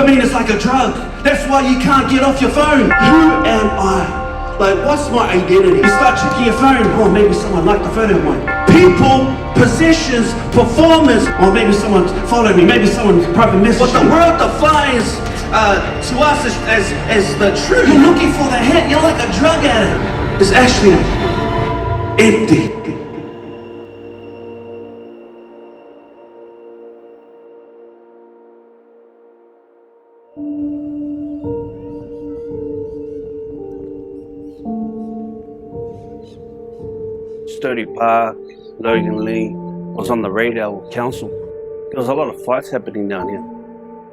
Dopamine is like a drug. That's why you can't get off your phone. Who am I? Like, what's my identity? You start checking your phone. Oh, maybe someone liked the photo of mine. People, possessions, performers. Or maybe someone followed me. Maybe someone probably messaged me. What the world defines to us as the truth. You're looking for the hit. You're like a drug addict. It's actually empty. Sturdy Park, Logan Lee was on the radar with council. There was a lot of fights happening down here.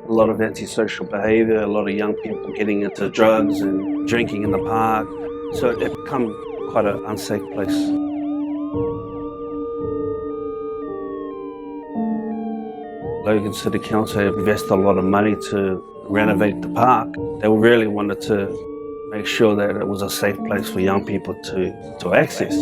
A lot of antisocial behaviour, a lot of young people getting into drugs and drinking in the park. So it became quite an unsafe place. Logan City Council invested a lot of money to renovate the park. They really wanted to make sure that it was a safe place for young people to access.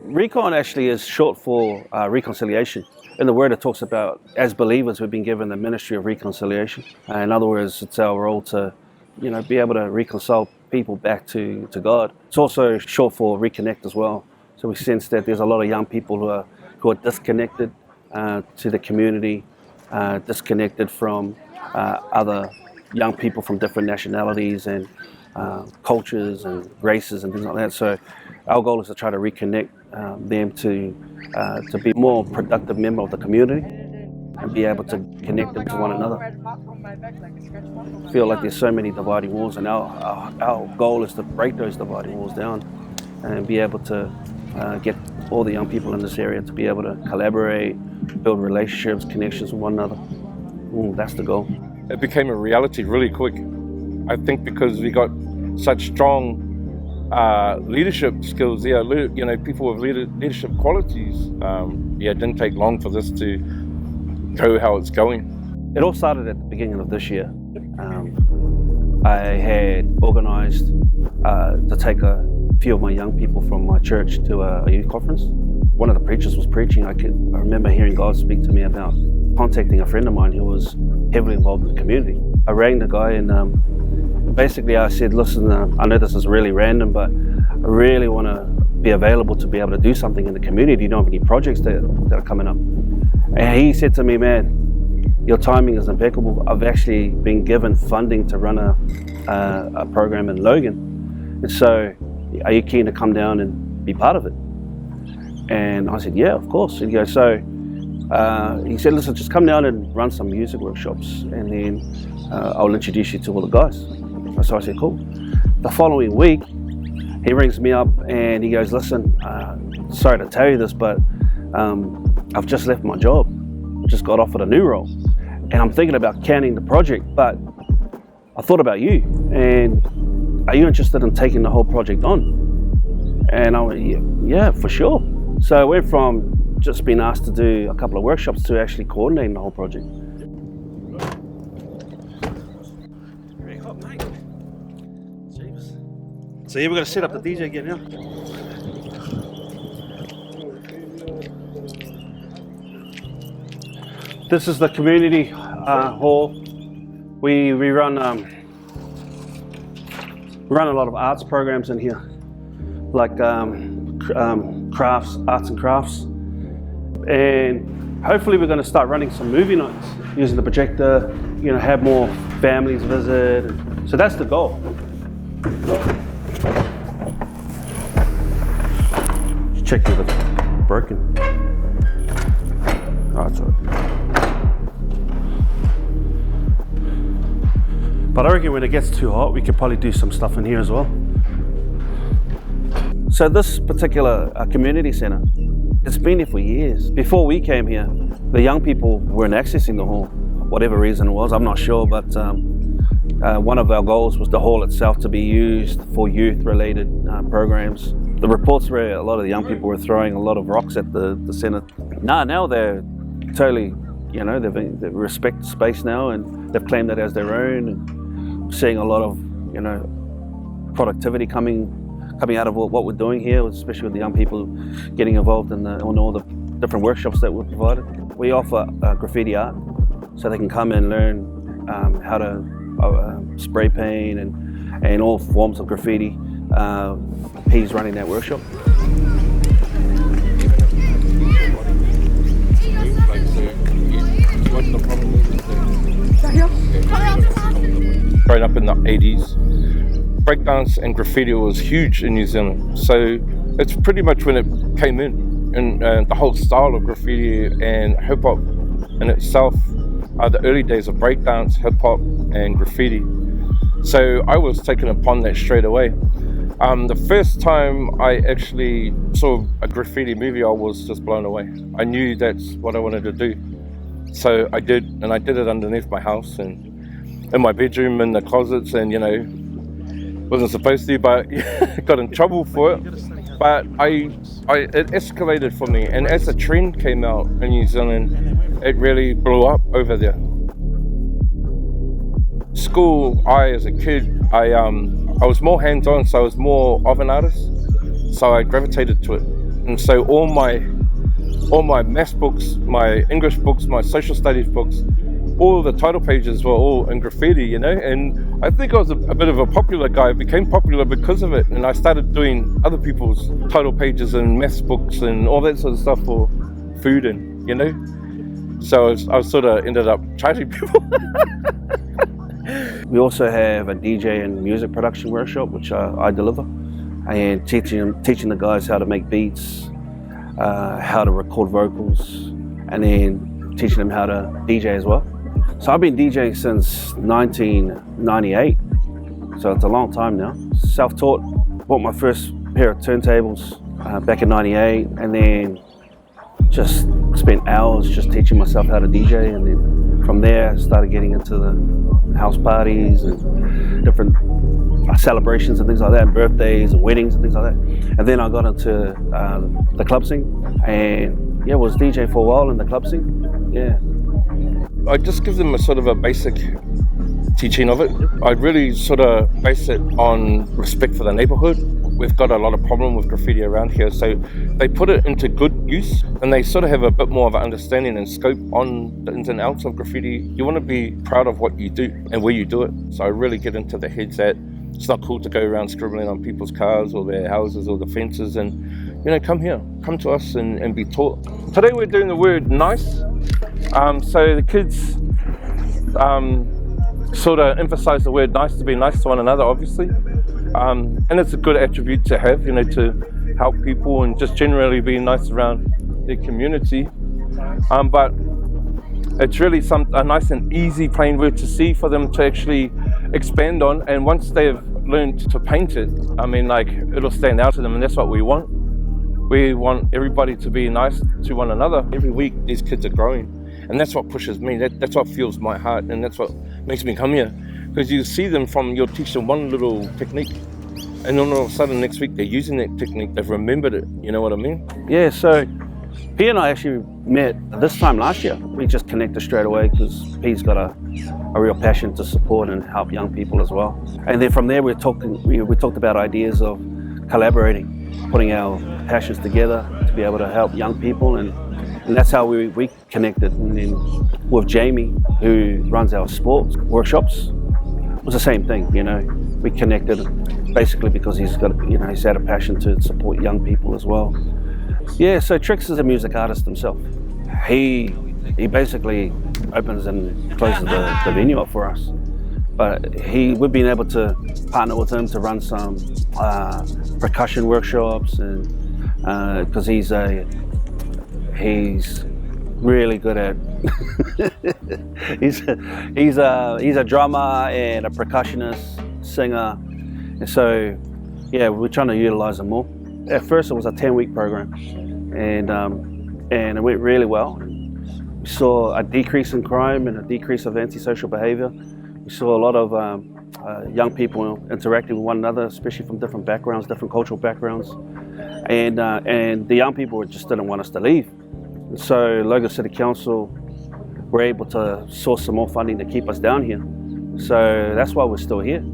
Recon actually is short for reconciliation. In the word it talks about, as believers, we've been given the ministry of reconciliation. In other words, it's our role to, be able to reconcile people back to God. It's also short for reconnect as well. So we sense that there's a lot of young people who are disconnected to the community, disconnected from other young people from different nationalities and cultures and races and things like that. So our goal is to try to reconnect them to be more productive member of the community and be able to connect them to one another. I feel like there's so many dividing walls, and our goal is to break those dividing walls down and be able to get all the young people in this area to be able to collaborate, build relationships, connections with one another. That's the goal. It became a reality really quick. I think because we got such strong leadership skills there, people with leadership qualities. It didn't take long for this to go how it's going. It all started at the beginning of this year. I had organised to take a few of my young people from my church to a youth conference. One of the preachers was preaching. I remember hearing God speak to me about contacting a friend of mine who was heavily involved in the community. I rang the guy and basically I said, listen, I know this is really random, but I really want to be available to be able to do something in the community. Do you know of any projects that are coming up? And he said to me, man, your timing is impeccable. I've actually been given funding to run a program in Logan. And so are you keen to come down and be part of it? And I said, yeah, of course. And he goes, so he said, listen, just come down and run some music workshops and then I'll introduce you to all the guys. So I said, cool. The following week, he rings me up and he goes, listen, sorry to tell you this, but I've just left my job. Just got offered a new role. And I'm thinking about canning the project, but I thought about you. And are you interested in taking the whole project on? And I went, yeah, for sure. So I went from just being asked to do a couple of workshops to actually coordinating the whole project. Very hot, mate. Jeez. So yeah, we're going to set up the DJ again now. This is the community hall. We run a lot of arts programs in here, like crafts, arts and crafts. And hopefully we're going to start running some movie nights using the projector, have more families visit. So that's the goal. Check if it's broken. Oh, it's all right. But I reckon when it gets too hot, we could probably do some stuff in here as well. So this particular community centre, it's been here for years. Before we came here, the young people weren't accessing the hall, whatever reason it was, I'm not sure, but one of our goals was the hall itself to be used for youth-related programs. The reports were a lot of the young people were throwing a lot of rocks at the centre. Now they're totally, they respect the space now and they've claimed it as their own. And seeing a lot of, productivity coming out of what we're doing here, especially with the young people getting involved in all the different workshops that we're provided. We offer graffiti art, so they can come and learn how to spray paint and all forms of graffiti. He's running that workshop. Growing up in the 80s, breakdance and graffiti was huge in New Zealand. So it's pretty much when it came in, and the whole style of graffiti and hip hop in itself are the early days of breakdance, hip hop, and graffiti. So I was taken upon that straight away. The first time I actually saw a graffiti movie, I was just blown away. I knew that's what I wanted to do. So I did, and I did it underneath my house and in my bedroom, in the closets, and wasn't supposed to, but got in trouble for it. But it escalated for me, and as the trend came out in New Zealand, it really blew up over there. School, as a kid, I was more hands-on, so I was more of an artist, so I gravitated to it. And so all my maths books, my English books, my social studies books, all the title pages were all in graffiti, and I think I was a bit of a popular guy. I became popular because of it, and I started doing other people's title pages and maths books and all that sort of stuff for food, and so I sort of ended up charging people. We also have a DJ and music production workshop, which I deliver, and teaching the guys how to make beats, how to record vocals, and then teaching them how to DJ as well. So I've been DJing since 1998, so it's a long time now. Self-taught, bought my first pair of turntables back in 98, and then just spent hours just teaching myself how to DJ, and then from there I started getting into the house parties and different celebrations and things like that, and birthdays and weddings and things like that. And then I got into the club scene, and was DJ for a while in the club scene. Yeah. I just give them a sort of a basic teaching of it. I really sort of base it on respect for the neighborhood. We've got a lot of problem with graffiti around here, so they put it into good use, and they sort of have a bit more of an understanding and scope on the ins and outs of graffiti. You want to be proud of what you do and where you do it. So I really get into the heads that it's not cool to go around scribbling on people's cars or their houses or the fences, and come here, come to us and be taught. Today we're doing the word nice. So the kids sort of emphasize the word nice, to be nice to one another, obviously. And it's a good attribute to have, to help people and just generally be nice around their community. But it's really a nice and easy plain word to see for them to actually expand on. And once they've learned to paint it, it'll stand out to them, and that's what we want. We want everybody to be nice to one another. Every week these kids are growing, and that's what pushes me. That's what fuels my heart, and that's what makes me come here. Because you see them you'll teach them one little technique, and then all of a sudden next week they're using that technique, they've remembered it, you know what I mean? Yeah, so P and I actually met this time last year. We just connected straight away because P's got a real passion to support and help young people as well. And then from there we talked about ideas of collaborating, putting our passions together to be able to help young people, and that's how we connected. And then with Jamie, who runs our sports workshops, it was the same thing. We connected basically because he's had a passion to support young people as well. Yeah, so Trix is a music artist himself. He basically opens and closes the venue up for us. But we've been able to partner with him to run some percussion workshops, and because he's really good at he's a drummer and a percussionist, singer, and so we're trying to utilize him more. At first it was a 10-week program, and it went really well. We saw a decrease in crime and a decrease of antisocial behavior. We saw a lot of young people interacting with one another, especially from different backgrounds, different cultural backgrounds, and the young people just didn't want us to leave. And so Logan City Council were able to source some more funding to keep us down here. So that's why we're still here.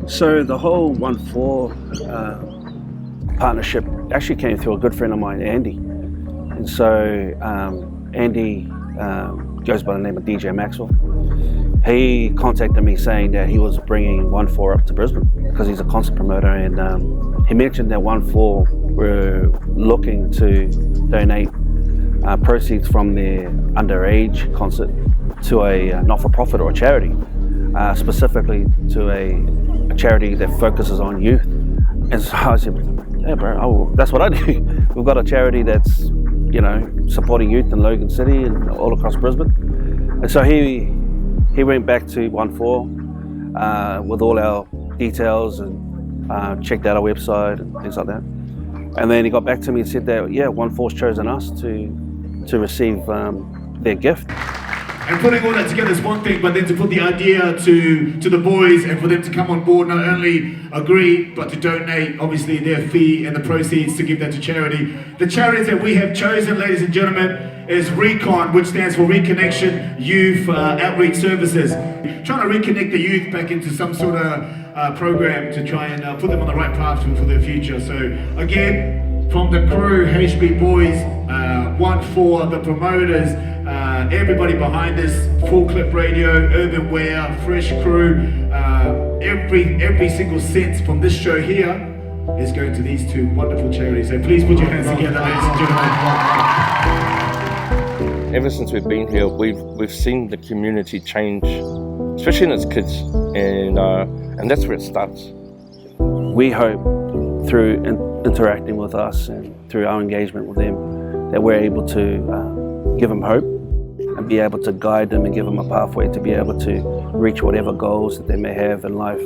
So the whole 1-4 partnership actually came through a good friend of mine, Andy. And so Andy goes by the name of DJ Maxwell. He contacted me saying that he was bringing 1-4 up to Brisbane because he's a concert promoter, and he mentioned that 1-4 were looking to donate proceeds from their underage concert to a not-for-profit or a charity, specifically to a charity that focuses on youth. And so I said, yeah, bro, that's what I do. We've got a charity that's, you know, supporting youth in Logan City and all across Brisbane. And so he went back to 1-4 with all our details and checked out our website and things like that. And then he got back to me and said that, yeah, 1-4's chosen us to receive their gift. And putting all that together is one thing, but then to put the idea to the boys and for them to come on board, not only agree, but to donate, obviously, their fee and the proceeds to give that to charity. The charities that we have chosen, ladies and gentlemen, is Recon, which stands for Reconnection Youth Outreach Services. Trying to reconnect the youth back into some sort of program to try and put them on the right path for their future. So again, from the crew, HB Boys, 1-4, the promoters, everybody behind this, Full Clip Radio, Urban Wear, Fresh Crew, every single cent from this show here is going to these two wonderful charities. So please put your hands together, ladies and gentlemen. Ever since we've been here, we've seen the community change, especially in its kids, and that's where it starts. We hope through interacting with us and through our engagement with them that we're able to give them hope and be able to guide them and give them a pathway to be able to reach whatever goals that they may have in life.